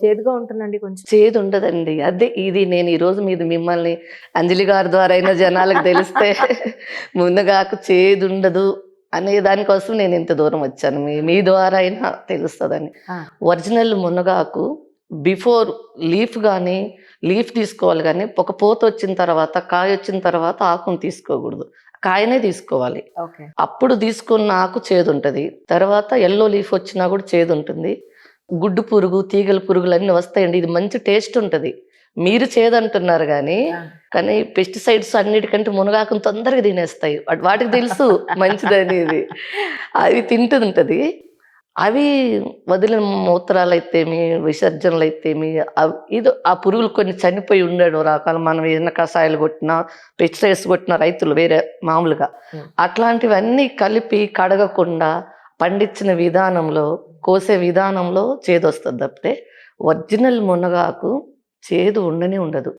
చేదుగా ఉంటుందండి కొంచెం. చేదు ఉండదండి. అదే ఇది నేను ఈరోజు మిమ్మల్ని అంజలి గారి ద్వారా అయినా జనాలకు తెలిస్తే మునగాకు చేదుండదు అనే దానికోసం నేను ఇంత దూరం వచ్చాను. మీ ద్వారా అయినా తెలుస్తదని. ఆ! ఒరిజినల్ మునగాకు బిఫోర్ లీఫ్ గాని, లీఫ్ తీసుకోవాలి గానీ, ఒక పూతొచ్చిన తర్వాత, కాయొచ్చిన తర్వాత ఆకుని తీసుకోకూడదు. కాయనే తీసుకోవాలి. ఓకే. అప్పుడు తీసుకున్న ఆకు చేదుంటది. తర్వాత యెల్లో లీఫ్ వచ్చినా కూడా చేదుంటుంది. గుడ్డు పురుగు, తీగల పురుగులన్నీ వస్తాయండి. ఇది మంచి టేస్ట్ ఉంటది. మీరు చేదంటున్నారు గానీ, ఆ! కానీ పెస్టిసైడ్స్ అన్నిటికంటే మునగాకుని తొందరగా తినేస్తాయి. వాటికి తెలుసు మంచిదనేది. అవి తింటుంటది. అవి వదిలిన మూత్రాలైతేమి, విసర్జనలైతేమి ఏదో ఆ పురుగులు కొన్ని చనిపోయి ఉండడం రకాలు మనం ఏదైనా కషాయాలు కొట్టినా, పెస్టిసైడ్స్ కొట్టిన రైతులు వేరే మామూలుగా. హ్మ్. అట్లాంటివన్నీ కలిపి కడగకుండా పండించిన విధానంలో, కోసే విధానంలో చేదొస్తది తప్పితే, ఒరిజినల్ మునగాకు చేదు ఉండనే ఉండదు.